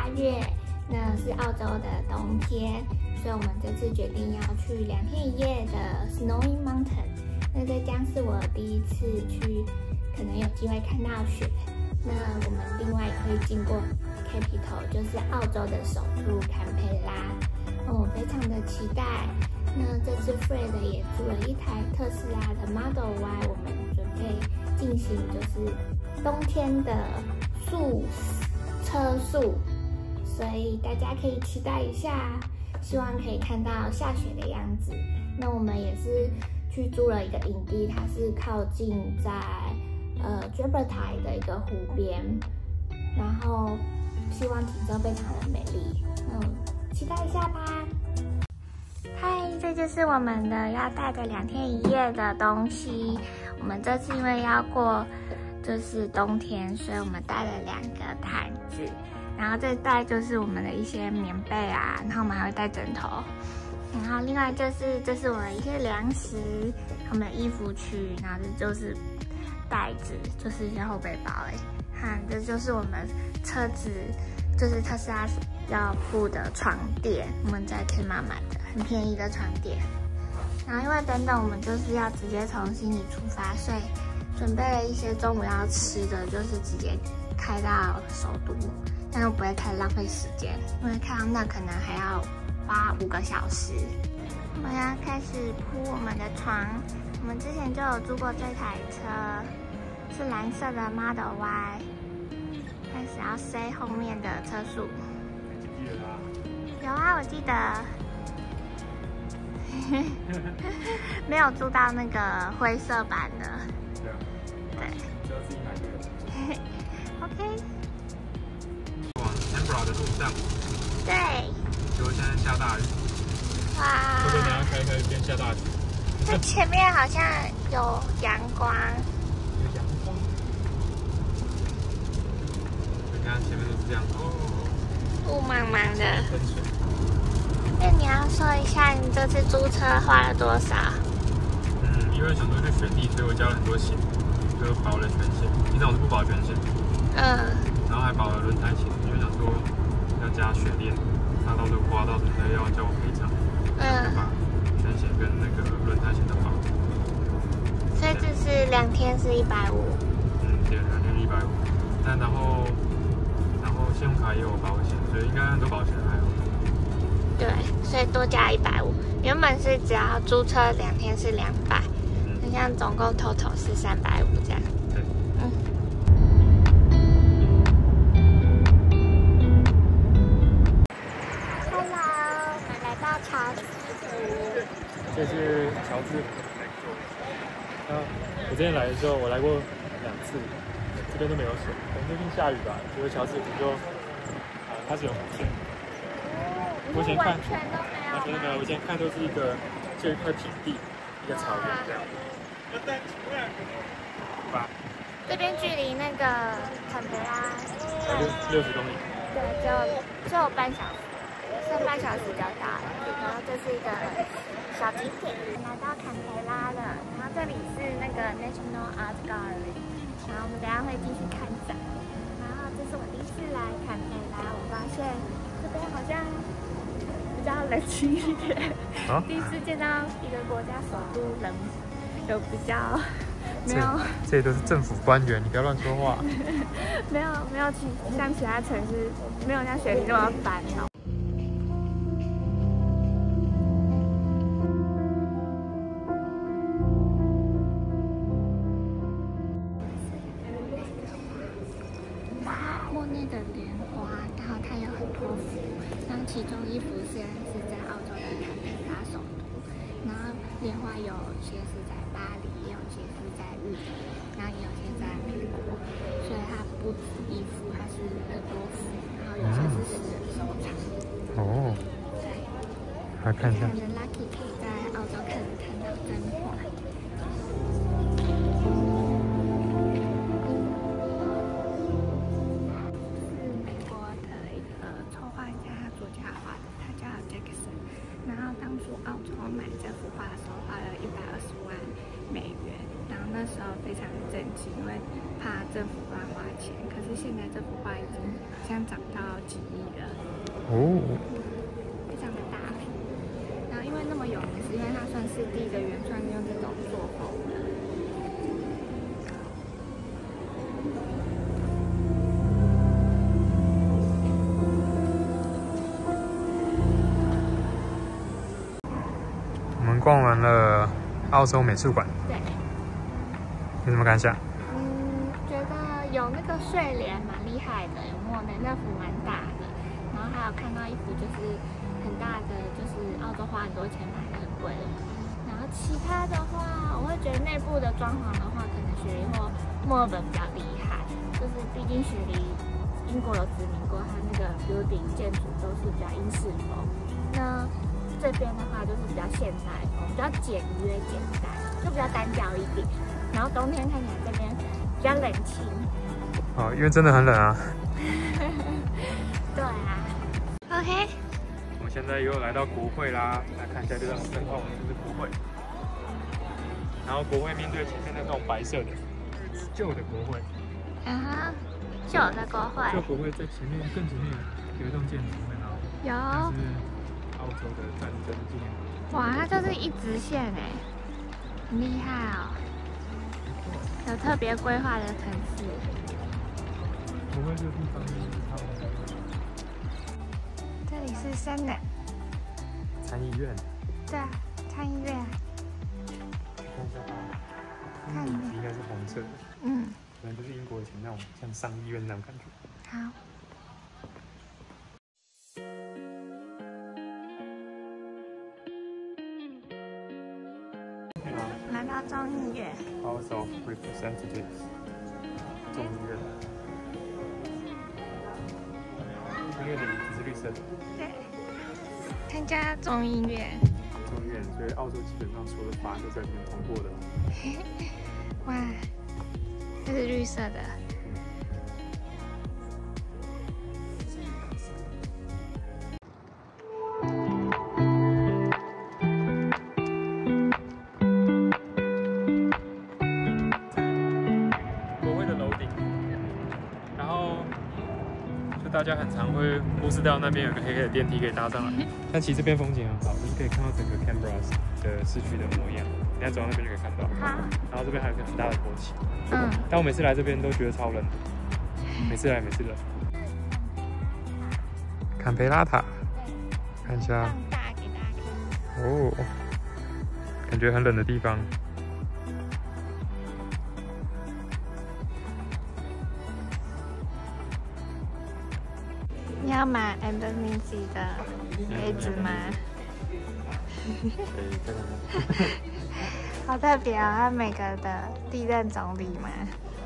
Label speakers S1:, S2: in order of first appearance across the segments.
S1: 月，那是澳洲的冬天，所以我们这次决定要去2天1夜的 Snowy Mountain。那这将是我第一次去，可能有机会看到雪。那我们另外也会经过 Capital， 就是澳洲的首都坎培拉。我非常的期待。那这次 Fred 也租了一台特斯拉的 Model Y， 我们准备进行就是冬天的车速，所以大家可以期待一下，希望可以看到下雪的样子。那我们也是去租了一个营地，它是靠近在Jabertai 的一个湖边，然后希望景色非常的美丽，期待一下吧。嗨，这就是我们的要带的2天1夜的东西。我们这次因为要过就是冬天，所以我们带了2个毯子，然后这带就是我们的一些棉被啊，然后我们还会带枕头，然后另外这是我的一些粮食，我们的衣服区，然后这就是袋子，就是一些后背包看，这就是我们车子，就是特斯拉要铺的床垫，我们在 Kmart 买的，很便宜的床垫。然后因为等等我们就是要直接从悉尼出发，所以准备了一些中午要吃的，就是直接开到首都，但又不会太浪费时间，因为开到那可能还要花5个小时。我们要开始铺我们的床。我们之前就有租过这台车，是蓝色的 Model Y， 开始要塞后面的车速。有啊，我记得。没有租到那个灰色版的。对。要自己买的。OK。往 Canberra 的路上。对。结果现在下大雨。哇。会不会等下开边下大雨？那前面好像有阳光。有阳光。你看前面都是这样哦。雾茫茫的。喷水。那你要说一下你这次租车花了多少？因为想说去雪地，所以我交了很多险，就保了全险。平常我是不保全险。然后还保了轮胎险，因为想说要加雪链，怕到时候刮到什么的要叫我赔偿。就把全险跟那个轮胎险都保。所以这是2天是150。对，2天150。但然后信用卡也有保险，所以应该很多保险还好。对，所以多加150。原本是只要租车2天是200，那像总共 total 是350这样。对。Hello， 我们来到乔治湖。这是乔治湖。我之前来的时候，我来过2次，这边都没有水，可能最近下雨吧，所以乔治湖就它是有湖线。我以前看完全都没有，我以前看都是一块平地，一个草原这样。这边距离那个坎培拉60公里。对，只有半小时，剩半小时就到了。然后这是一个小景点，来到坎培拉了。然后这里是那个 National Art Gallery， 然后我们等一下会继续看展。然后这是我第一次来坎培拉，我发现这边好像比较冷清一点。第一次见到一个国家首都人有比较没有，这里都是政府官员，你不要乱说话。没有像其他城市，没有像雪梨那么烦恼。莫内的莲花，然后它有很多幅，然后其中一幅虽然是在澳洲的坎培拉首都，然后莲花有些是在巴黎，也有些是在日本，然后也有些在美国，所以它不止一幅，它是很多幅，然后有些是私人收藏。哦，对，来看一下。很 lucky 可以在澳洲看到真画。当初澳洲买这幅画的时候花了120万美元，然后那时候非常常震惊，因为怕政府乱花钱。可是现在这幅画已经好像涨到几亿了，非常的大。然后因为那么有名，是因为它算是第一个原创用这种作风的。
S2: 我们逛完了澳洲美术馆，
S1: 对，
S2: 有什么感想？
S1: 觉得有那个睡莲蛮厉害的，有莫内那幅蛮大的，然后还有看到一幅就是很大的，就是澳洲花很多钱买的很贵的。然后其他的话，我会觉得内部的装潢的话，可能雪梨或墨尔本比较厉害，就是毕竟雪梨英国有殖民过，它那个 building 建筑都是比较英式风。那这边的话就是比较现代风，比较简约简单，就比较单调一点。然后冬天看起来这边比较冷清。
S2: 哦，因为真的很冷啊。
S1: 对啊。OK。
S2: 我们现在又来到国会啦，来看一下这张灯光，就是国会。然后国会面对前面那种白色的旧的国会。
S1: 旧的国会。
S2: 旧国会在前面更前面有一栋建筑，有没有？
S1: 有。
S2: 澳洲的战争纪念馆。
S1: 哇，它就是一直线哎，很厉害哦，有特别规划的城市。
S2: 国会这个地方就是他们的。
S1: 这里是Senate
S2: 参议院。
S1: 对啊，参议院。
S2: 看一下它，应该是红色的。可能就是英国以前那种像上议院那种感觉。
S1: 好。来到众议院
S2: House of Representatives， 众议院。因为你只是绿色的。对。
S1: 参加众议院。
S2: 众议院，所以澳洲基本上所有的法案都在里面通过的。
S1: 哇，这是绿色的。
S2: 大家很常会忽视掉那边有个黑黑的电梯可以搭上来，但其实这边风景很好，就是可以看到整个 Canberra 的市区的模样。你看走到那边就可以看到。好。然后这边还有一个很大的国旗。但我每次来这边都觉得超冷的，每次来。坎培拉塔，看一下。
S1: 放大给大家看。
S2: 哦，感觉很冷的地方。
S1: 你要买 Anthony 的杯子吗？好特别哦，他每个的历任总理嘛，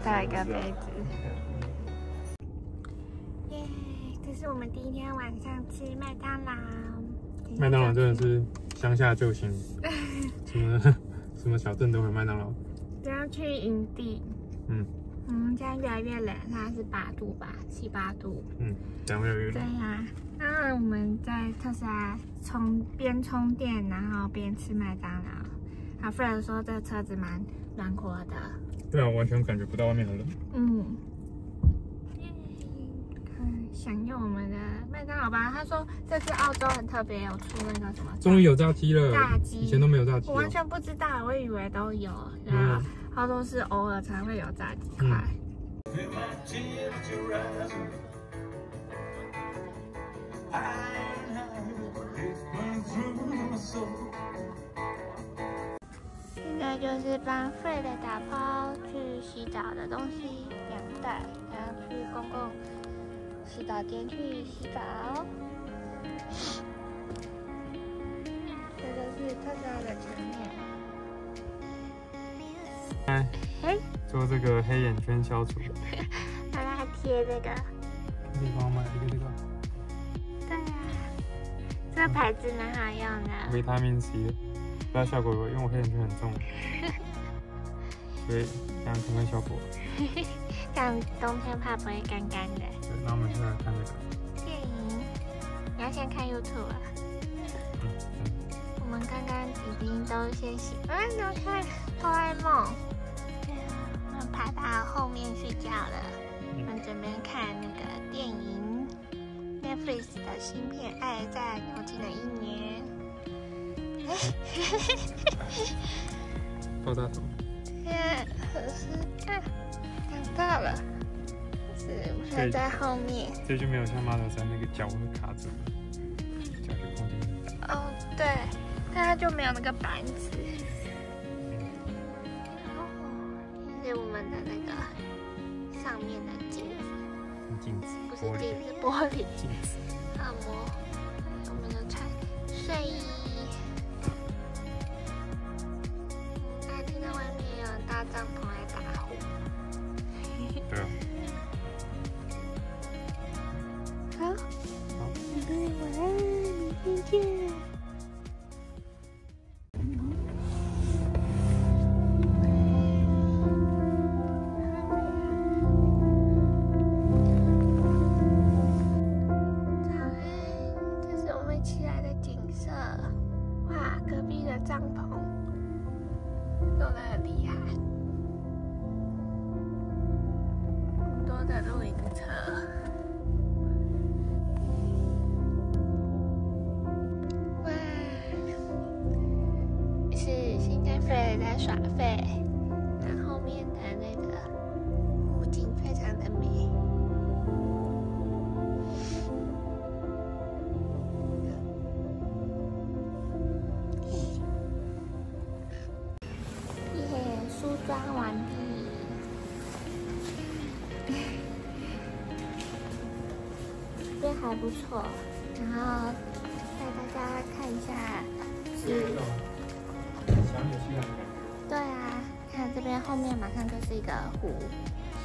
S1: 都有一个杯子。耶，这是我们第一天晚上吃麦当劳。
S2: 麦当劳真的是乡下救星，什么小镇都有麦当劳。
S1: 都要去营地。现在越来越冷，它是8度吧，7、8度。这样越来越冷。对呀，然后我们在特斯拉边充电，然后边吃麦当劳。然后 Fred 说这车子蛮暖和的。
S2: 对啊，完全感觉不到外面的冷。
S1: 享用我们的麦当劳吧。他说这次澳洲很特别，有出那个什么，
S2: 终于有炸鸡了。
S1: 炸鸡
S2: 以前都没有炸鸡。
S1: 我完全不知道，我以为都有。然后澳洲是偶尔才会有炸鸡块。现在就是帮Fred打包去洗澡的东西2袋，然后去公共洗澡间去洗澡。这就是特斯拉的前面。
S2: 做这个黑眼圈消除。
S1: 帮他贴这个。
S2: 地方买一个这个。
S1: 对呀，这个牌子蛮好用的。
S2: 维他命 C， 不知道效果如何，因为我黑眼圈很重，所以这样看看效果。
S1: 这样冬天怕不会干干的。
S2: 对，那我们现在来看这个
S1: 电影。你要先看 YouTube 啊。我们刚刚已经都先洗。你要看哆啦 A 梦。了，我们准备看那个电影 Netflix 的新片《爱在牛津的一年》。
S2: 爆炸头。
S1: 天，可是看到了，是还在后面。
S2: 这就没有像 Model 3那个脚会卡着，脚就空间很大。
S1: 哦，对，但它就没有那个板子。这是我们的那个上面的镜子，
S2: 镜子
S1: 不是镜子，玻璃。
S2: 镜子。
S1: 按摩，我们的穿睡衣。听到外面有人搭帐篷来打呼。
S2: 对啊。
S1: 好，对，晚安，明天见。这是我们起来的景色。哇，隔壁的帐篷弄得很厉害，很多的露营车。哇，是新加坡人在耍废，然后后面的那个湖景非常的美。梳妆完毕，这边还不错。然后带大家看一下，是，对啊，看这边后面马上就是一个湖，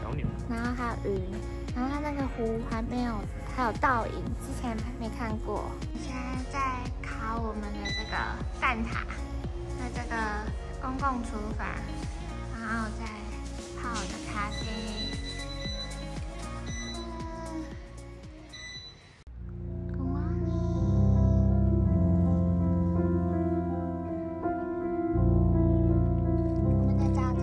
S2: 小鸟，
S1: 然后还有云，然后它那个湖还没有，还有倒影，之前还没看过。现在在烤我们的这个蛋挞，在这个公共厨房。然后再泡我的咖啡。Good morning。我们的早餐。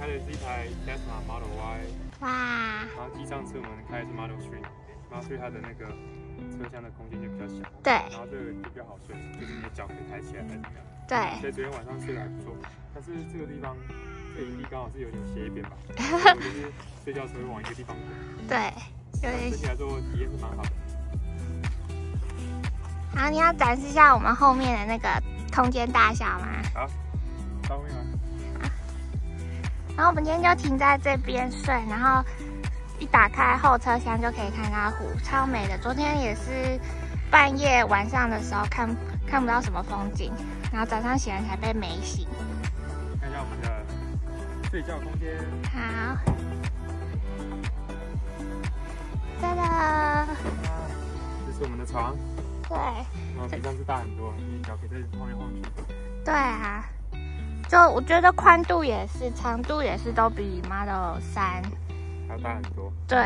S2: 开的是一台 Tesla Model Y，
S1: 哇！
S2: 然后机上次我们开的是 Model 3，Model 3它的那个车厢的空间就比较小，
S1: 对，
S2: 然后这个就比较好睡，就是你的脚可以抬起来还是怎么样。
S1: 对。
S2: 所以昨天晚上睡得还不错，但是这个地方，这个营地刚好是有点斜一边吧，我就是睡觉的时候会往一个地方滚。对，有点。整体来说体验是蛮好的。
S1: 好，你要展示一下我们后面的那个空间大小吗？
S2: 好，到后面吗？
S1: 然后我们今天就停在这边睡，然后一打开后车厢就可以看到湖，超美的。昨天也是半夜晚上的时候看不到什么风景，然后早上起来才被美醒。
S2: 看一下我们的睡觉空间。
S1: 好，哒哒。
S2: 这是我们的床。
S1: 对。
S2: 然后比上次大很多，你脚可以在晃来晃去。
S1: 对啊。就我觉得宽度也是，长度也是都比 Model 3
S2: 还要大很多。
S1: 对。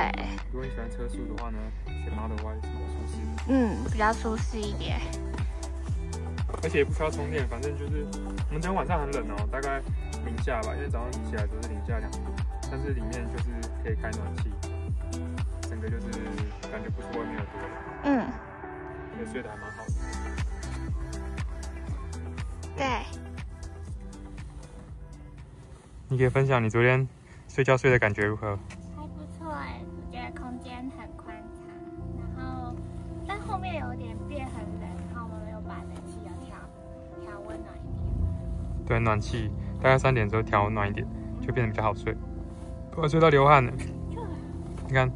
S2: 如果你喜欢车速的话呢，选 Model Y 是比较舒适的。
S1: 嗯，比较舒适一点。
S2: 而且也不需要充电，反正就是我们今天晚上很冷哦，大概零下吧，因为早上起来都是零下2度，但是里面就是可以开暖气，整个就是感觉不是外面有多冷。嗯。所以睡得还蛮好的。
S1: 对。
S2: 你可以分享你昨天睡觉睡的感觉如何？
S1: 还不错哎，我觉得空间很宽敞，然后但后面会有点变很冷，然后我们有把冷气要调温暖一点。
S2: 对，暖气大概3点之后调暖一点，就变得比较好睡。我睡到流汗了，你看。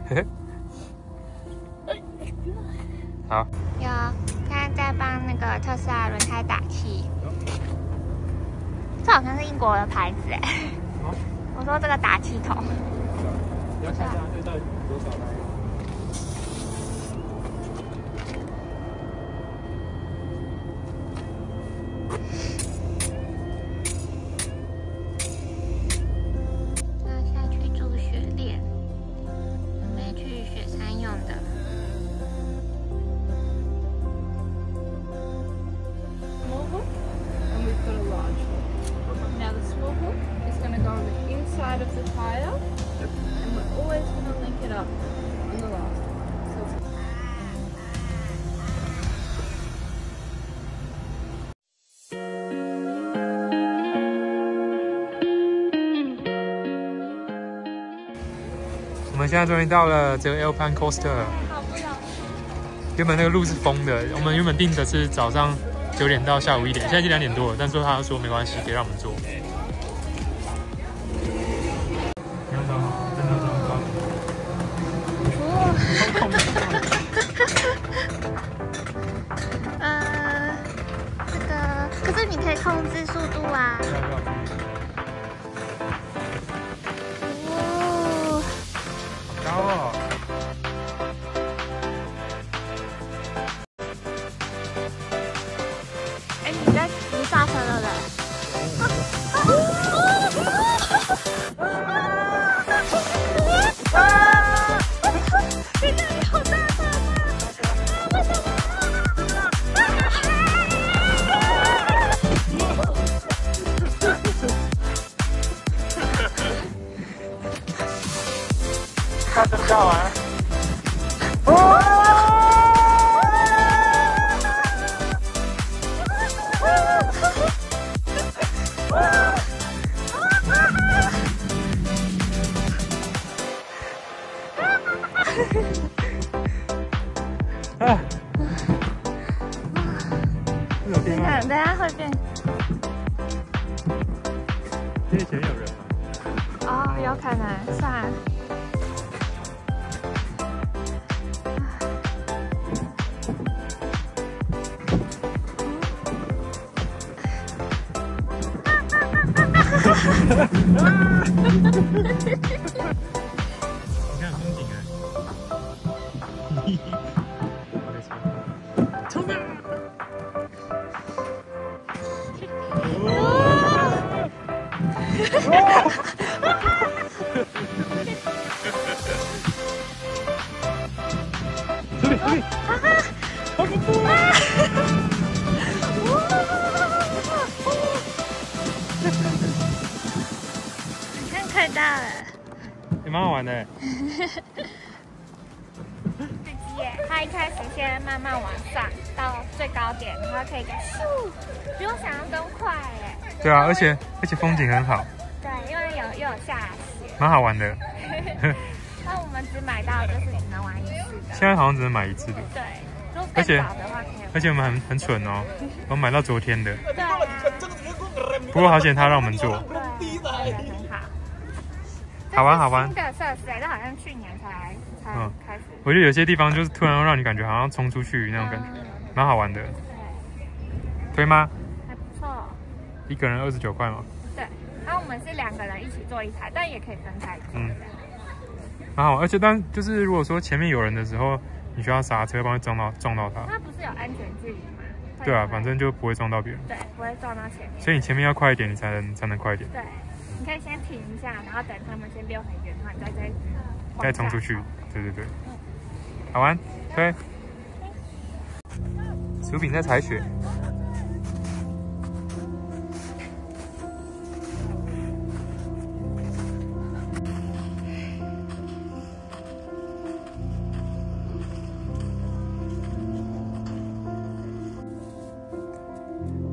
S2: 嘿嘿。好。
S1: 有，现在在帮那个特斯拉轮胎打气。这好像是英国的牌子哎。我说这个打气筒。
S2: 你要看一下这到底多少来。
S1: 那下去做雪链，准备去雪山用的。
S3: Side of the tire, and we're always going to link it up on the last one.
S2: So 我们现在终于到了这个 Alpine Coaster。原本那个路是封的，我们原本订的是早上9点到下午1点，现在已经2点多了，但是他说没关系，可以让我们坐。
S1: 这个可是你可以控制速度啊。哦，
S2: 好高哦！
S1: 哎，你刹车了嘞？天哪，你好大声啊！为什么？
S2: 看这跳完。啊！
S1: 你看，等下会变。
S2: 因为前面有人。
S1: 哦，有可能，算了。
S2: 你看风景哎！冲啊！这里，好恐怖啊！
S1: 看到了，
S2: 也蛮好玩的。
S1: 自己耶，它一开始先慢慢往上到最高点，然后可以咻，比我想象中快耶。
S2: 对啊，而且风景很好。
S1: 对，因为又有下雪，
S2: 蛮好玩的。
S1: 那我们只买到就是只能玩1次的。
S2: 现在好像只能买1次的。
S1: 对，如果更早的话可以。
S2: 而且我们很蠢哦，我们买到昨天的。
S1: 对啊。
S2: 不过好险他让我们坐。
S1: 对，很好。
S2: 好玩好玩。
S1: 新的设施哎，这好像去年才开始。
S2: 我觉得有些地方就是突然会让你感觉好像冲出去那种感觉，蛮好玩的。对。推吗？
S1: 还不错。
S2: 一个人29块吗？
S1: 对。然后我们是2个人一起坐一台，但也可以分开坐。
S2: 蛮好，而且就是如果说前面有人的时候，你需要刹车，不然会撞到他。
S1: 它不是有安全距离吗？
S2: 对啊，反正就不会撞到别人。
S1: 对，不会撞到前面。
S2: 所以你前面要快一点，你才能快一点。
S1: 对，你可以先停一下，然后等他们先溜很远，然后你
S2: 再冲出去。对对对，好玩，对。薯饼在踩雪。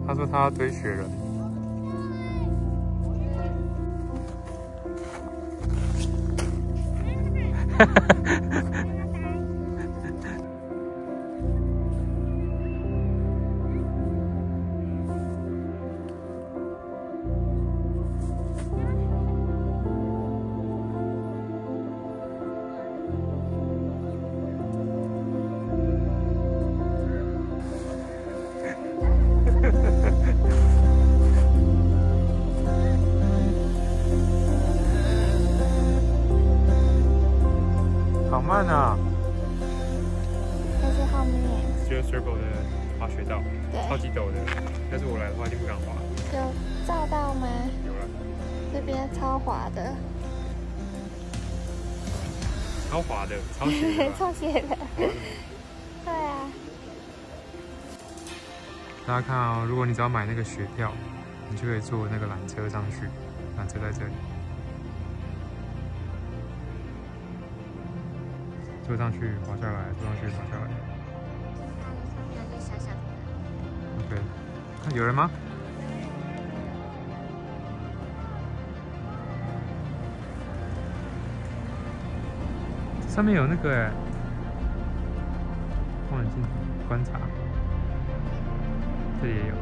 S2: 他说他要堆雪人。
S1: 这是后面。
S2: 就是 Circle 的滑雪道，
S1: 对，
S2: 超级陡的。要是我来的话，一定不敢滑。
S1: 有照到吗？
S2: 有了。
S1: 这边超滑的。
S2: 超滑的，超斜的。
S1: 超斜的。对啊。
S2: 大家看哦，如果你只要买那个雪票，你就可以坐那个缆车上去。缆车在这里。坐上去，滑下来，坐上去，滑下来。
S1: 上面有一个小小的。
S2: OK， 看有人吗？上面有那个哎，望远镜观察，这里也有。